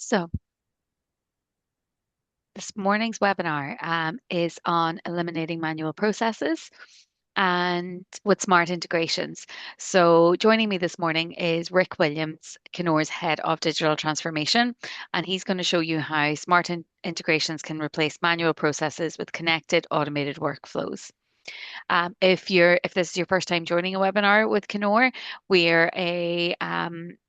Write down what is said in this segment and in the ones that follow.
So, this morning's webinar is on eliminating manual processes and with smart integrations. So, joining me this morning is Rick Williams, Kennore's Head of Digital Transformation, and he's going to show you how smart integrations can replace manual processes with connected, automated workflows. If this is your first time joining a webinar with Kenore, we're a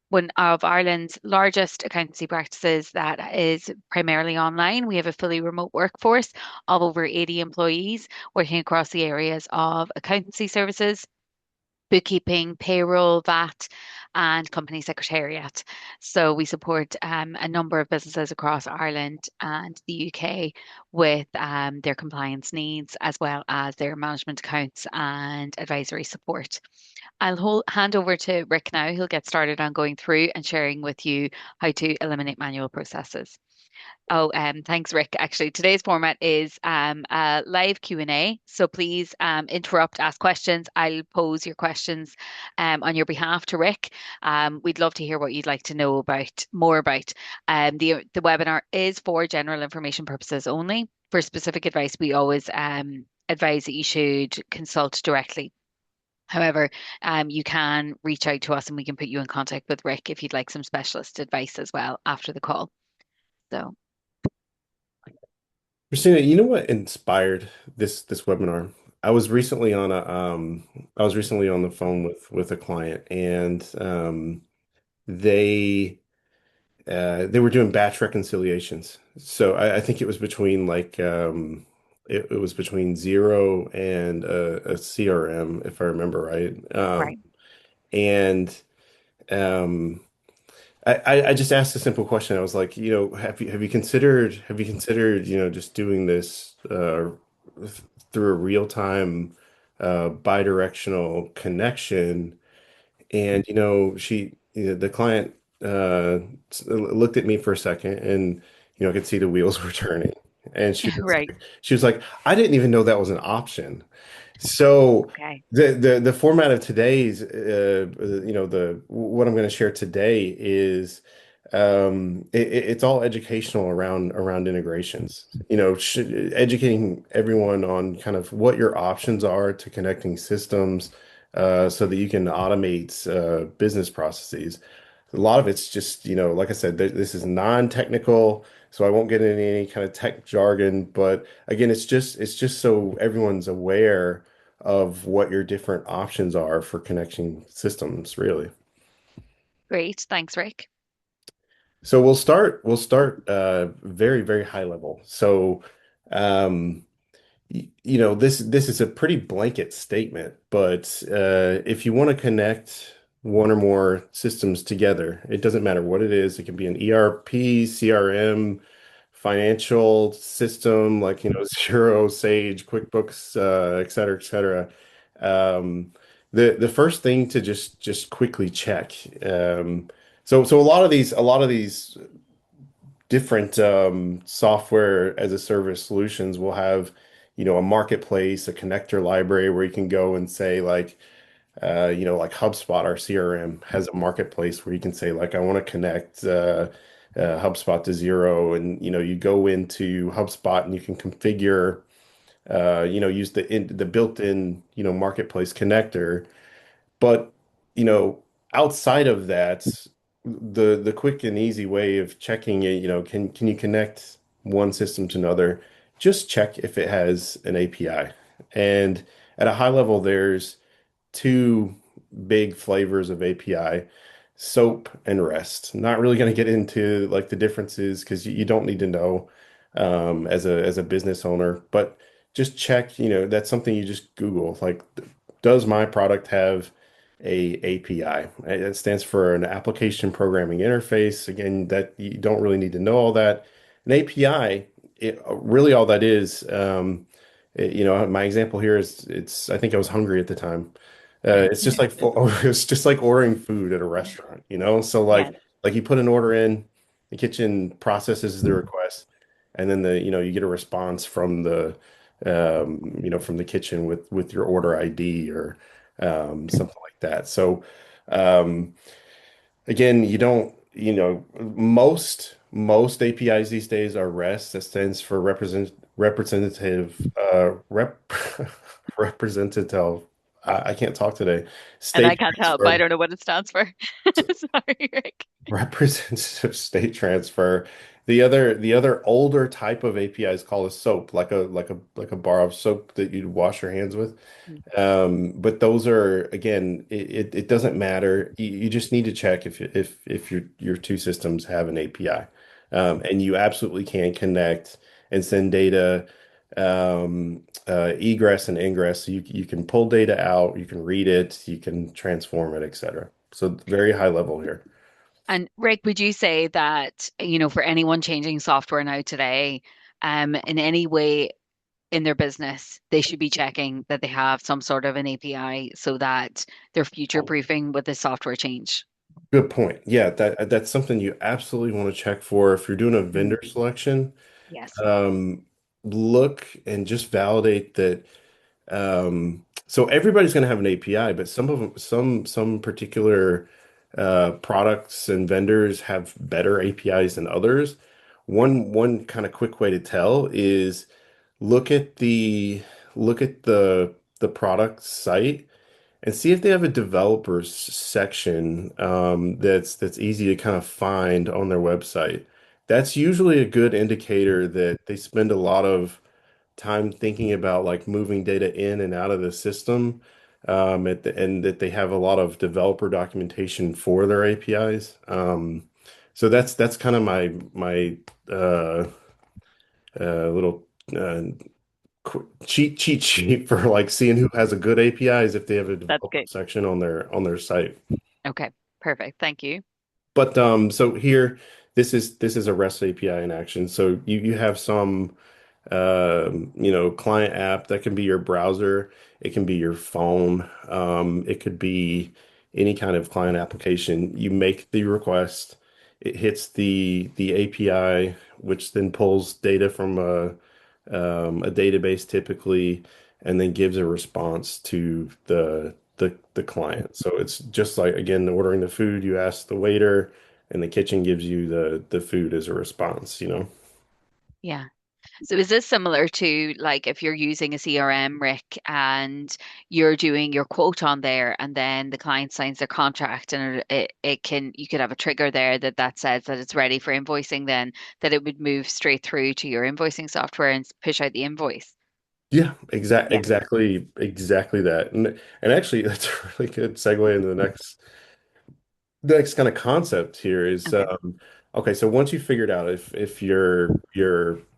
one of Ireland's largest accountancy practices that is primarily online. We have a fully remote workforce of over 80 employees working across the areas of accountancy services, bookkeeping, payroll, VAT, and company secretariat. So we support a number of businesses across Ireland and the UK with their compliance needs as well as their management accounts and advisory support. Hand over to Rick now. He'll get started on going through and sharing with you how to eliminate manual processes. Thanks, Rick. Actually, today's format is a live Q&A. So please interrupt, ask questions. I'll pose your questions on your behalf to Rick. We'd love to hear what you'd like to know more about. The webinar is for general information purposes only. For specific advice, we always advise that you should consult directly. However, you can reach out to us and we can put you in contact with Rick if you'd like some specialist advice as well after the call. So. Christina, you know what inspired this webinar? I was recently on the phone with a client, and they they were doing batch reconciliations. So I think it was between it was between Zero and a CRM, if I remember right. Right. And um, I just asked a simple question. I was like, have you considered, just doing this through a real-time bidirectional connection? And the client looked at me for a second, and I could see the wheels were turning. And Right. she was like, I didn't even know that was an option. So Okay. the format of today's the what I'm going to share today is it's all educational around integrations. Educating everyone on kind of what your options are to connecting systems so that you can automate business processes. A lot of it's just, like I said, this is non-technical, so I won't get into any kind of tech jargon, but again, it's just so everyone's aware of what your different options are for connecting systems, really. Great. Thanks, Rick. So we'll start very, very high level. So um this is a pretty blanket statement, but if you want to connect one or more systems together, it doesn't matter what it is. It can be an ERP, CRM, financial system like Xero, Sage, QuickBooks, et cetera, et cetera. Um, the first thing to just quickly check. So a lot of these different software as a service solutions will have, a marketplace, a connector library where you can go and say like HubSpot, our CRM, has a marketplace where you can say like, I want to connect HubSpot to Zero, and you go into HubSpot and you can configure, use the built-in, marketplace connector. But, you know, outside of that, the quick and easy way of checking it, can you connect one system to another? Just check if it has an API. And at a high level, there's two big flavors of API, SOAP and REST. Not really going to get into like the differences because you don't need to know as a business owner, but just check, that's something you just Google. Like, does my product have a API? It stands for an application programming interface. Again, that you don't really need to know all that. An API, really all that is, my example here is I think I was hungry at the time. It's just like it's just like ordering food at a restaurant, So Yeah. like you put an order in, the kitchen processes the request, and then you get a response from the kitchen with your order ID or something like that. So um, again, you don't, most. Most APIs these days are REST. That stands for representative representative. I can't talk today. And I State can't help, but I transfer. don't know what it stands for. Sorry, Rick. Representative state transfer. The other older type of API is called a SOAP, like a bar of soap that you'd wash your hands with. But those are again, it doesn't matter. You just need to check if your two systems have an API, and you absolutely can connect and send data, egress and ingress. So you can pull data out, you can read it, you can transform it, etc. So very high level here. And Rick, would you say that, for anyone changing software now today, in any way in their business, they should be checking that they have some sort of an API so that they're future proofing with the software change? Good point. Yeah, that's something you absolutely want to check for if you're doing a Mm. vendor selection. Yes. Um, Look and just validate that. So everybody's going to have an API, but some of them, some particular products and vendors have better APIs than others. One kind of quick way to tell is look at the look at the product site and see if they have a developers section that's easy to kind of find on their website. That's usually a good indicator that they spend a lot of time thinking about like moving data in and out of the system, and that they have a lot of developer documentation for their APIs. So that's kind of my uh, little cheat sheet for like seeing who has a good APIs if they have a That's developer good. section on their site. Okay, perfect. Thank you. But so here, this is a REST API in action. So you have some client app that can be your browser, it can be your phone, it could be any kind of client application. You make the request, it hits the API, which then pulls data from a database typically, and then gives a response to the client. So it's just like again, ordering the food, you ask the waiter, and the kitchen gives you the food as a response. Yeah. So is this similar to like if you're using a CRM, Rick, and you're doing your quote on there, and then the client signs their contract, and you could have a trigger there that says that it's ready for invoicing, then that it would move straight through to your invoicing software and push out the invoice. Yeah, Yeah. exactly that. And actually that's a really good segue into the next kind of concept here is Okay. okay, so once you figured out if your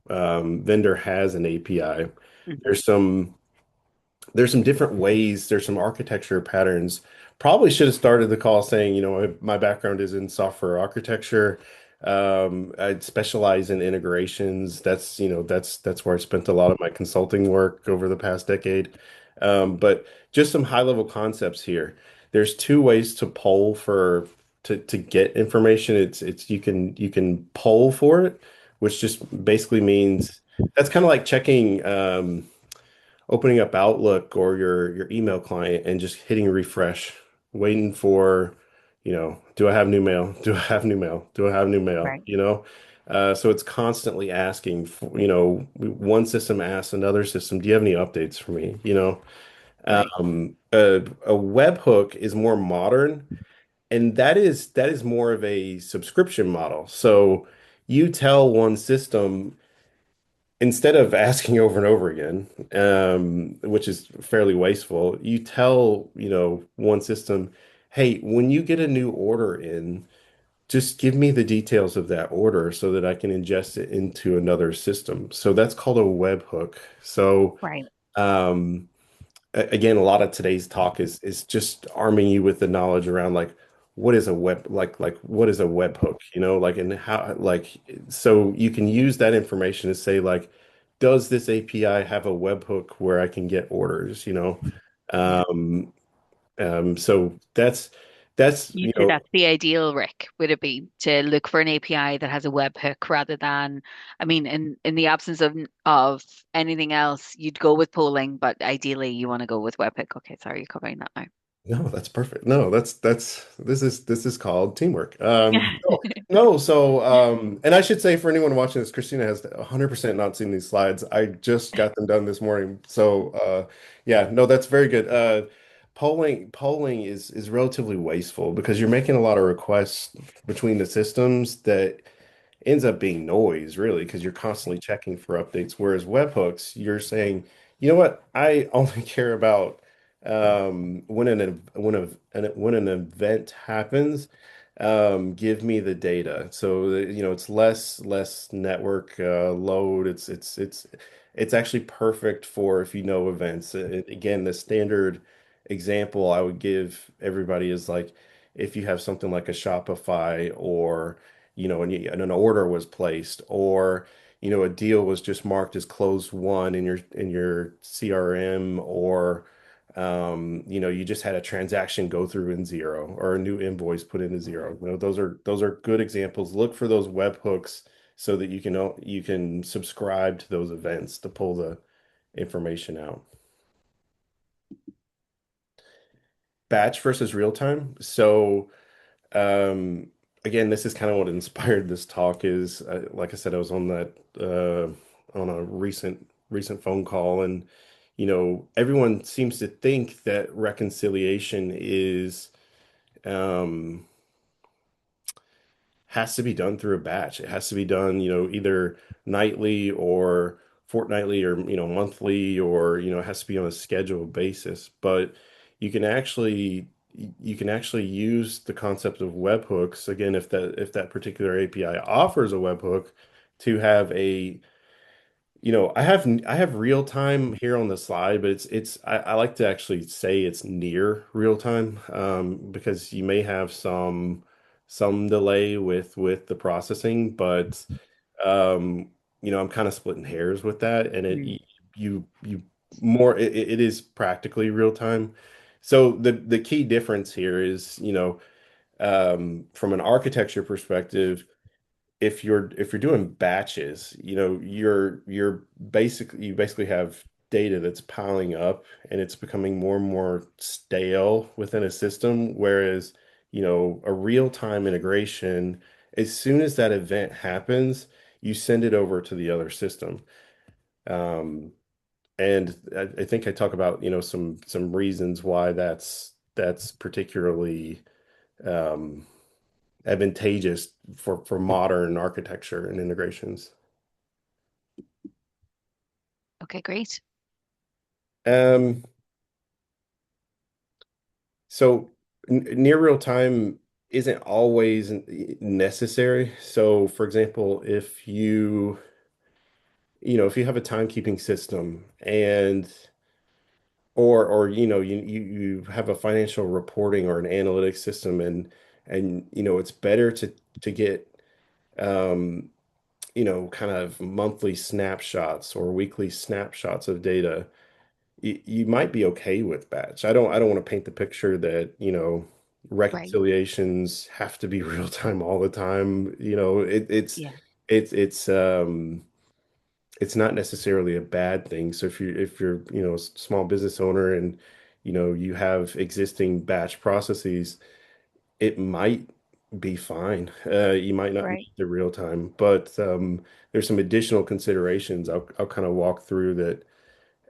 vendor has an API, Hmm. there's some different ways, there's some architecture patterns. Probably should have started the call saying, my background is in software architecture. I specialize in integrations. That's where I spent a lot of my consulting work over the past decade. But just some high level concepts here. There's two ways to poll for to get information. It's you can poll for it, which just basically means that's kind of like checking. Opening up Outlook or your email client and just hitting refresh, waiting for, do I have new mail? Do I have new mail? Do I have new mail? Right. So it's constantly asking for, one system asks another system, do you have any updates for me? Right. A webhook is more modern, and that is more of a subscription model. So you tell one system instead of asking over and over again, which is fairly wasteful, you tell, one system, hey, when you get a new order in, just give me the details of that order so that I can ingest it into another system. So that's called a webhook. So, Right. um, again, a lot of today's talk is just arming you with the knowledge around like what is a what is a webhook, like and how like so you can use that information to say like, does this API have a webhook where I can get orders? Yeah. Um, so that's You'd say that's the ideal, Rick, would it be to look for an API that has a webhook rather than, I mean, in the absence of anything else, you'd go with polling, but ideally you want to go with webhook. Okay, sorry, you're covering that now. No, that's perfect. No, that's this is called teamwork. No, so and I should say for anyone watching this, Christina has 100% not seen these slides. I just got them done this morning. So yeah, no, that's very good. Polling is relatively wasteful because you're making a lot of requests between the systems that ends up being noise, really, because you're constantly checking for updates. Whereas webhooks, you're saying, you know what, I only care about when an event happens, give me the data. So it's less network load. It's actually perfect for if you know events. Again, the standard example I would give everybody is like if you have something like a Shopify or and an order was placed, or a deal was just marked as closed won in your CRM, or you just had a transaction go through in zero or a new invoice put into zero. Those are good examples. Look for those webhooks so that you can subscribe to those events to pull the information out. Batch versus real time. So Um, again, this is kind of what inspired this talk is, like I said, I was on that on a recent phone call, and everyone seems to think that reconciliation is um has to be done through a batch. It has to be done, either nightly or fortnightly or, monthly, or, it has to be on a scheduled basis. But you can actually you can actually use the concept of webhooks again if that particular API offers a webhook to have I have real time here on the slide, but I like to actually say it's near real time because you may have some delay with the processing, but I'm kind of splitting hairs with that, and Mm. you more it is practically real time. So the key difference here is from an architecture perspective if you're doing batches, you basically have data that's piling up and it's becoming more and more stale within a system. Whereas, a real-time integration, as soon as that event happens, you send it over to the other system. Um, and I think I talk about, some reasons why that's particularly um, advantageous for modern architecture and integrations. Okay, great. Um, so near real time isn't always necessary. So, for example, if you have a timekeeping system and or you have a financial reporting or an analytics system and it's better to get um kind of monthly snapshots or weekly snapshots of data, you might be okay with batch. I don't want to paint the picture that, Right. reconciliations have to be real time all the time. Yeah. It's not necessarily a bad thing. So if you're, a small business owner and, you have existing batch processes, it might be fine. You might not Right. need the real time, but there's some additional considerations I'll kind of walk through that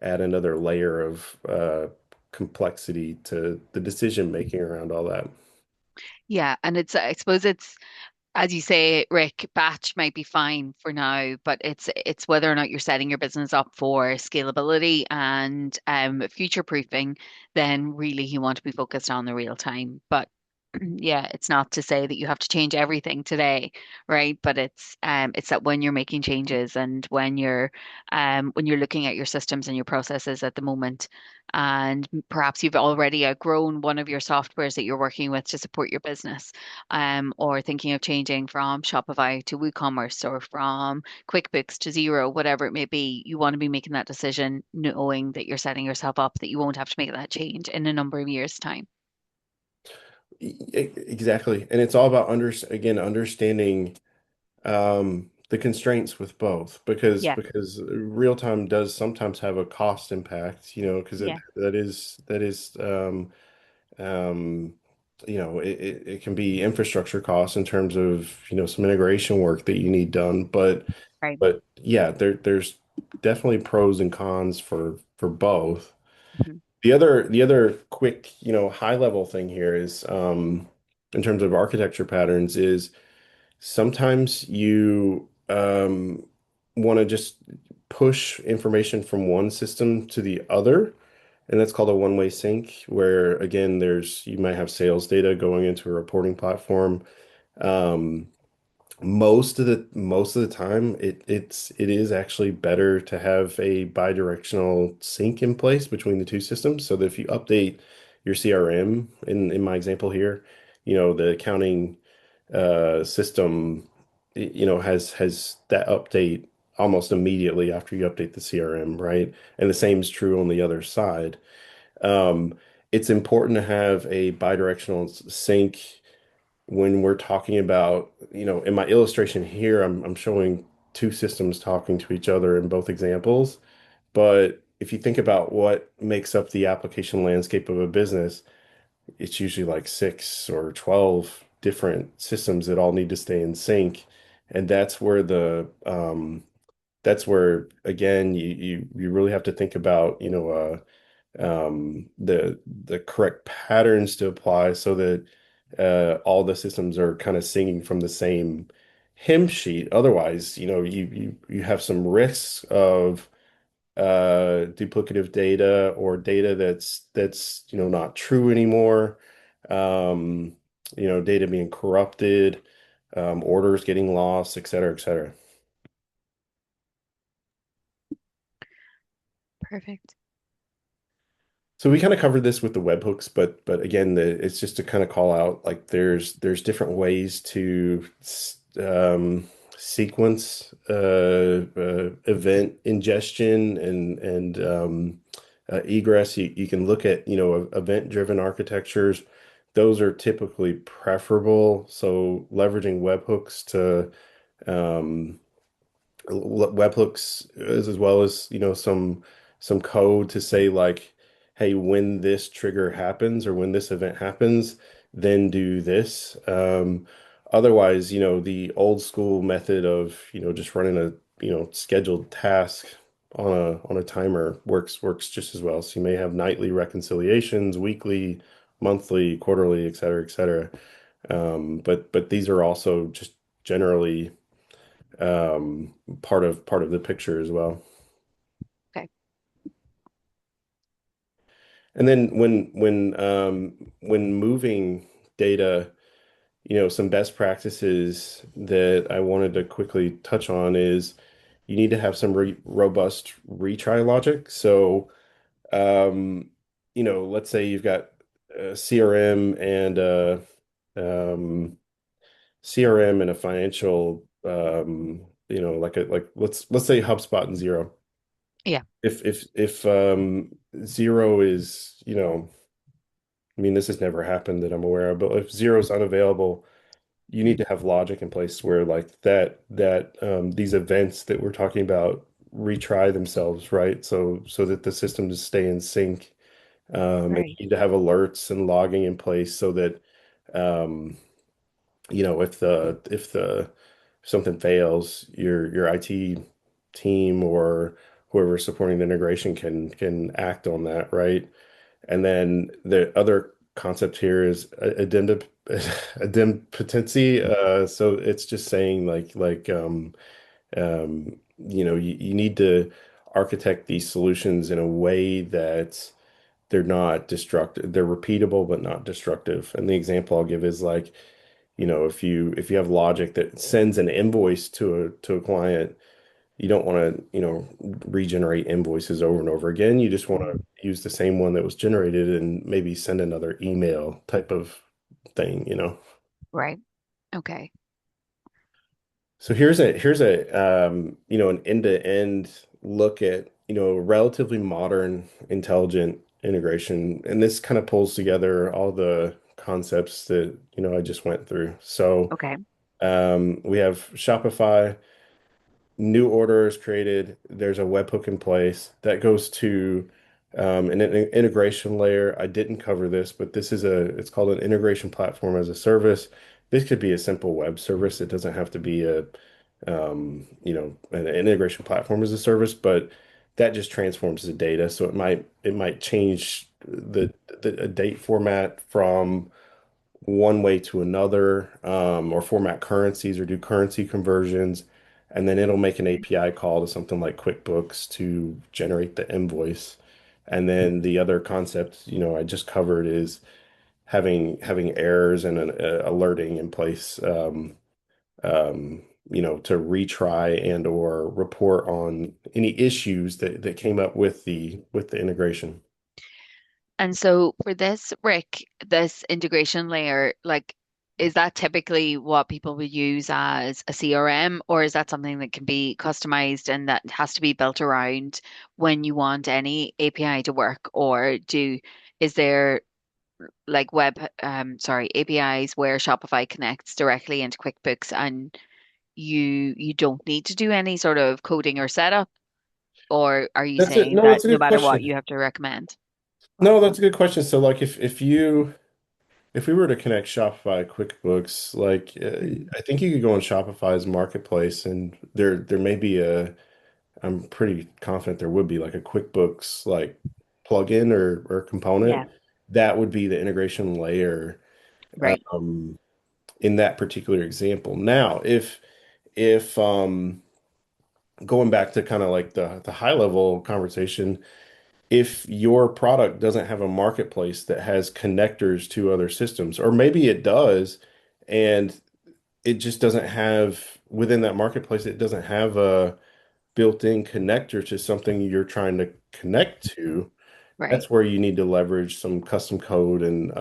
add another layer of complexity to the decision making around all that. Yeah, and I suppose it's as you say, Rick, batch might be fine for now, but it's whether or not you're setting your business up for scalability and future proofing, then really you want to be focused on the real time. But yeah, it's not to say that you have to change everything today, right? But it's that when you're making changes and when you're looking at your systems and your processes at the moment, and perhaps you've already outgrown one of your softwares that you're working with to support your business, or thinking of changing from Shopify to WooCommerce or from QuickBooks to Zero, whatever it may be, you want to be making that decision knowing that you're setting yourself up that you won't have to make that change in a number of years' time. Exactly. And it's all about again, understanding the constraints with both Yeah, because real time does sometimes have a cost impact, because yeah, that is Um, it can be infrastructure costs in terms of, some integration work that you need done. But Right. but yeah, there's definitely pros and cons for both. Mhm. The other quick, high level thing here is in terms of architecture patterns is sometimes you want to just push information from one system to the other, and that's called a one-way sync, where again, you might have sales data going into a reporting platform. Um, most of the time, it is actually better to have a bidirectional sync in place between the two systems, so that if you update your CRM, in my example here, the accounting system, has that update almost immediately after you update the CRM, right? And the same is true on the other side. Um, it's important to have a bidirectional sync when we're talking about, in my illustration here, I'm showing two systems talking to each other in both examples. But if you think about what makes up the application landscape of a business, it's usually like 6 or 12 different systems that all need to stay in sync. And that's where again you really have to think about, the correct patterns to apply so that all the systems are kind of singing from the same hymn sheet. Otherwise, you have some risks of duplicative data, or data that's not true anymore. Um, data being corrupted, orders getting lost, et cetera, et cetera. Perfect. So we kind of covered this with the webhooks, but again, it's just to kind of call out, like, there's different ways to sequence event ingestion and egress. You can look at, event-driven architectures. Those are typically preferable. So leveraging webhooks to um, webhooks, as well as, some code to say, like, hey, when this trigger happens or when this event happens, then do this. Otherwise, the old school method of, just running a, scheduled task on a timer works just as well. So you may have nightly reconciliations, weekly, monthly, quarterly, et cetera, et cetera. But these are also just generally part of the picture as well. Okay. And then when moving data, some best practices that I wanted to quickly touch on is you need to have some robust retry logic. So, um, let's say you've got a um, CRM and a financial, like let's say HubSpot and Zero. Yeah. If Zero is, I mean, this has never happened that I'm aware of, but if Zero is unavailable, you need Mhm. to have logic in place where, like, that these events that we're talking about retry themselves, right? So that the systems stay in sync. And Right. you need to have alerts and logging in place so that um, if something fails, your IT team or whoever's supporting the integration can act on that, right? And then the other concept here is idempotency. So it's just saying, you need to architect these solutions in a way that they're not destructive. They're repeatable but not destructive. And the example I'll give is, like, if you have logic that sends an invoice to a client, you don't want to, regenerate invoices over and over again. You just want Mhm. to use the same one that was generated and maybe send another email type of thing. Right. Okay. So here's an end-to-end look at, relatively modern intelligent integration. And this kind of pulls together all the concepts that, I just went through. So Okay. we have Shopify. New order is created. There's a webhook in place that goes to And an integration layer, I didn't cover this, but it's called an integration platform as a service. This could be a simple web service. It doesn't have to be an integration platform as a service, but that just transforms the data. So it might change a date format from one way to another, or format currencies or do currency conversions. And then it'll make an API call to something like QuickBooks to generate the invoice. And then the other concept, I just covered is having errors and an alerting in place, to retry and or report on any issues that came up with the integration. And so for this, Rick, this integration layer, like, is that typically what people would use as a CRM, or is that something that can be customized and that has to be built around when you want any API to work? Or is there like APIs where Shopify connects directly into QuickBooks and you don't need to do any sort of coding or setup? Or are you That's it. saying No, that that's a no good matter what, question. you have to recommend? No, that's a good question. So like if we were to connect Shopify QuickBooks, like I think you could go on Shopify's marketplace and there may be I'm pretty confident there would be like a QuickBooks like plugin or Yeah, component that would be the integration layer right. um, in that particular example. Now, if going back to kind of like the high level conversation, if your product doesn't have a marketplace that has connectors to other systems, or maybe it does, and it just doesn't have within that marketplace, it doesn't have a built-in connector to something you're trying to connect to, Right. that's where you need to leverage some custom code and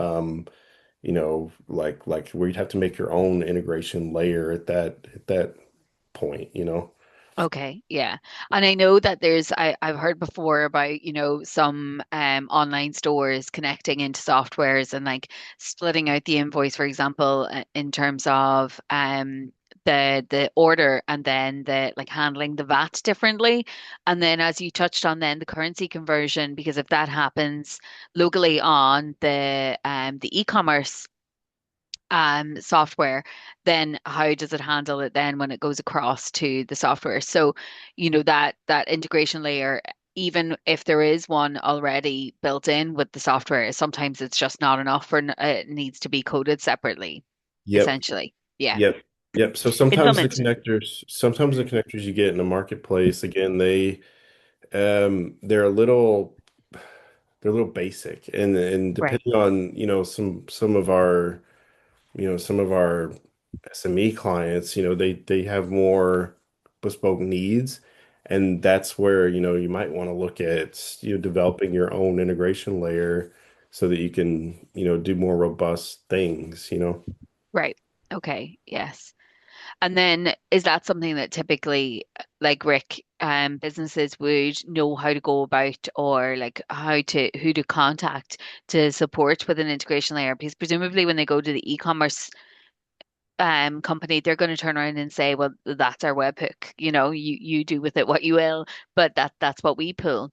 like where you'd have to make your own integration layer at that point. Okay, yeah. And I know that I've heard before about, some online stores connecting into softwares and like splitting out the invoice, for example, in terms of the order and then the like handling the VAT differently. And then as you touched on then the currency conversion, because if that happens locally on the e-commerce software, then how does it handle it then when it goes across to the software? So, that integration layer, even if there is one already built in with the software, sometimes it's just not enough or it needs to be coded separately, Yep. essentially. Yeah. Yep. Yep. So In some instances. sometimes the connectors you get in the marketplace, again, they're a little basic and Right. depending on, some of our SME clients, they have more bespoke needs. And that's where, you might want to look at, developing your own integration layer so that you can, do more robust things. Right. Okay. Yes. And then is that something that typically, like Rick, businesses would know how to go about or like who to contact to support with an integration layer? Because presumably when they go to the e-commerce company, they're going to turn around and say, well, that's our webhook. You do with it what you will, but that's what we pull.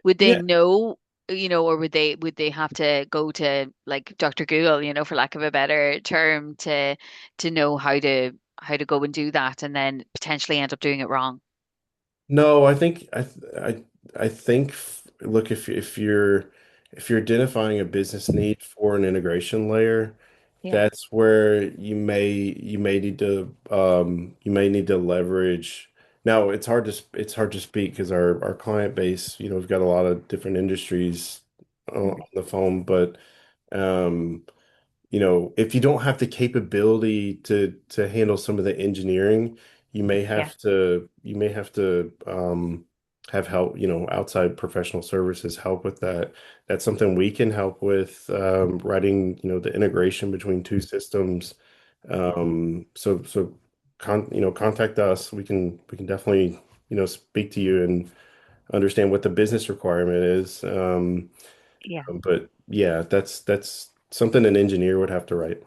Would they Yeah. know, or would they have to go to like Dr. Google, for lack of a better term, to know how to go and do that and then potentially end up doing it wrong? No, I think look, if you're identifying a business need for an integration layer, Yeah. that's where you may need to leverage. Now, it's hard to speak because our client base, we've got a lot of different industries on Mm. the phone, but um if you don't have the capability to handle some of the engineering, you may Yeah. have to have help, outside professional services help with that. That's something we can help with, writing, the integration between two systems. So contact us. We can definitely, speak to you and understand what the business requirement is. Yeah. But yeah, that's something an engineer would have to write.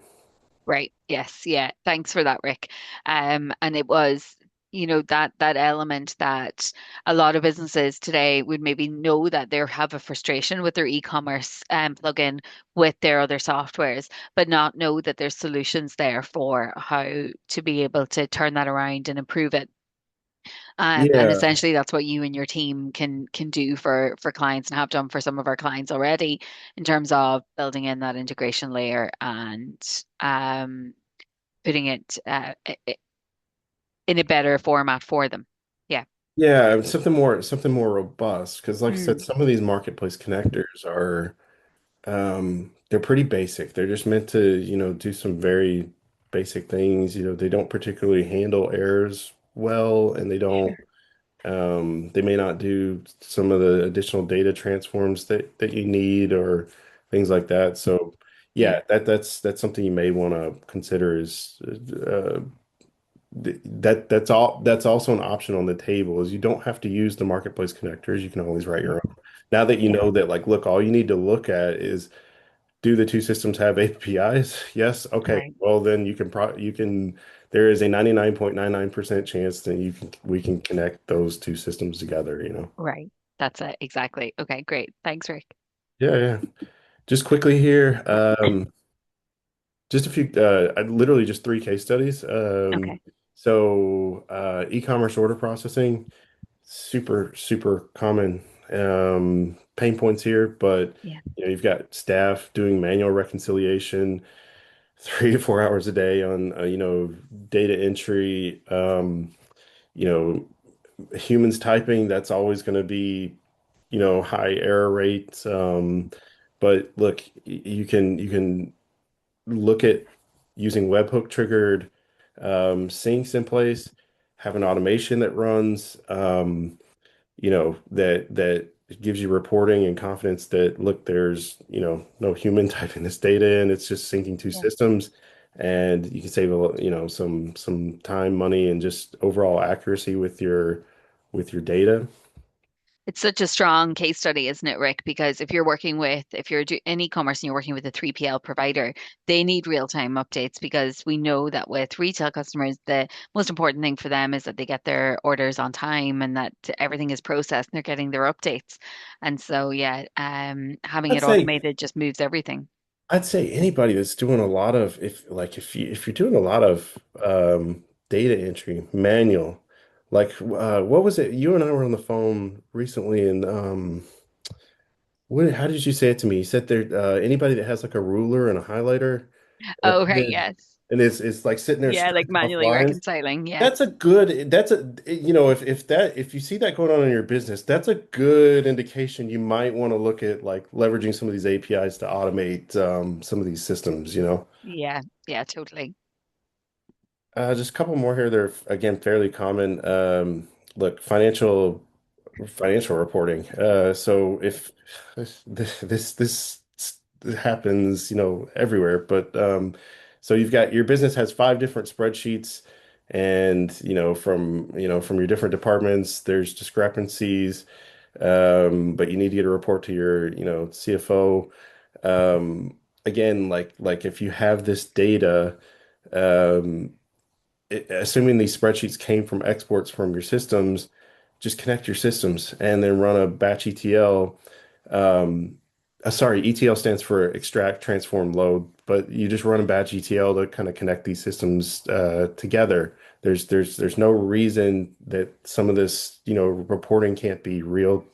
Right. Yes. Yeah. Thanks for that, Rick. And it was that element that a lot of businesses today would maybe know that they have a frustration with their e-commerce plugin with their other softwares, but not know that there's solutions there for how to be able to turn that around and improve it. And Yeah. essentially that's what you and your team can do for clients and have done for some of our clients already in terms of building in that integration layer and putting it in a better format for them. Yeah. Yeah, something more robust. Because like I said, Mm, some of these marketplace connectors are they're pretty basic. They're just meant to, do some very basic things. They don't particularly handle errors well, and sure. they may not do some of the additional data transforms that you need or things like that. So Yeah. yeah, that's something you may want to consider is that's also an option on the table is you don't have to use the marketplace connectors. You can always write your Mm, own. Now that you yeah. know that, like, look, all you need to look at is, do the two systems have APIs? Yes. Okay. Right. Well, then there is a 99.99% chance that we can connect those two systems together. Right. That's it. Exactly. Okay, great. Thanks, Rick. Yeah, yeah. Just quickly here, just a few, literally just three case studies. Okay. E-commerce order processing, super, super common pain points here, but Yeah. you've got staff doing manual reconciliation 3 to 4 hours a day on data entry. You know, Humans typing, that's always going to be high error rates. But look, you can look at using webhook triggered syncs in place, have an automation that runs. That gives you reporting and confidence that, look, there's, no human typing this data in, it's just syncing two Yeah. systems, and you can save some time, money, and just overall accuracy with your data. It's such a strong case study, isn't it, Rick? Because if you're in e-commerce and you're working with a 3PL provider, they need real-time updates because we know that with retail customers, the most important thing for them is that they get their orders on time and that everything is processed and they're getting their updates. And so, yeah, having I'd it say automated just moves everything. I'd say anybody that's doing a lot of, if you're doing a lot of data entry manual, like what was it? You and I were on the phone recently, and how did you say it to me? You said there, anybody that has like a ruler and a highlighter or a Oh, right, pen, yes. and it's like sitting there Yeah, like scratching off manually lines. reconciling. Yeah. If you see that going on in your business, that's a good indication you might want to look at, like, leveraging some of these APIs to automate some of these systems. Yeah. Yeah, totally. Just a couple more here. They're again fairly common. Look, financial reporting. So if this happens, everywhere, but so you've got your business has five different spreadsheets, and from your different departments, there's discrepancies, but you need to get a report to your CFO. Again, like if you have this data. Um, Assuming these spreadsheets came from exports from your systems, just connect your systems and then run a batch ETL. Um, Sorry, ETL stands for extract, transform, load, but you just run a batch ETL to kind of connect these systems together. There's no reason that some of this, reporting can't be real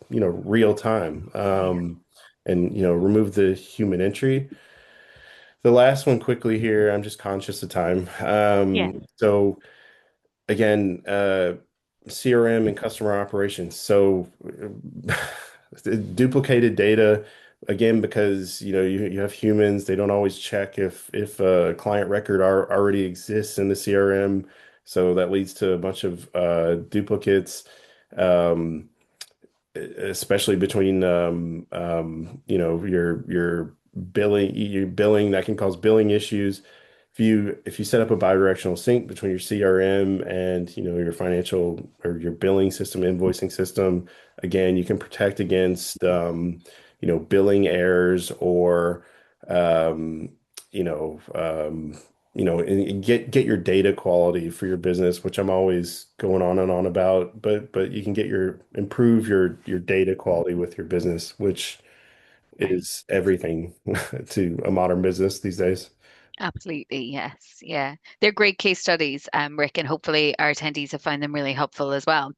time. Yeah. And remove the human entry. The last one quickly here, I'm just conscious of time. Yeah. So again, CRM and customer operations. So duplicated data, again, because you have humans, they don't always check if a client record already exists in the CRM. So that leads to a bunch of duplicates. Um, Especially between your billing that can cause billing issues. If you set up a bidirectional sync between your CRM and your financial or your billing system, invoicing system, again, you can protect against billing errors or um, you know um, and get your data quality for your business, which I'm always going on and on about, but you can improve your data quality with your business, which Right. is everything to a modern business these days. Absolutely, yes. Yeah. They're great case studies, Rick, and hopefully our attendees have found them really helpful as well.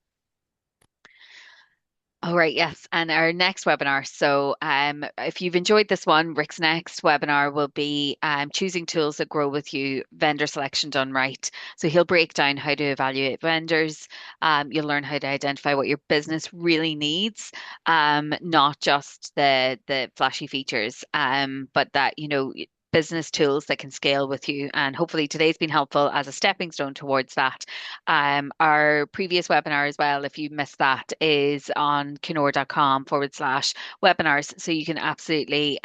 All right, yes. And our next webinar. So, if you've enjoyed this one, Rick's next webinar will be choosing tools that grow with you, vendor selection done right. So, he'll break down how to evaluate vendors. You'll learn how to identify what your business really needs, not just the flashy features, but that, business tools that can scale with you. And hopefully today's been helpful as a stepping stone towards that. Our previous webinar as well, if you missed that, is on Kenora.com/webinars. So you can absolutely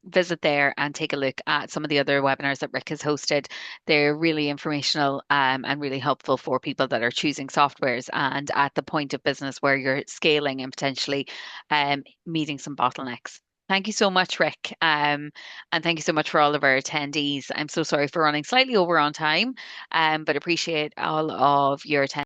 visit there and take a look at some of the other webinars that Rick has hosted. They're really informational and really helpful for people that are choosing softwares and at the point of business where you're scaling and potentially meeting some bottlenecks. Thank you so much, Rick. And thank you so much for all of our attendees. I'm so sorry for running slightly over on time, but appreciate all of your attention.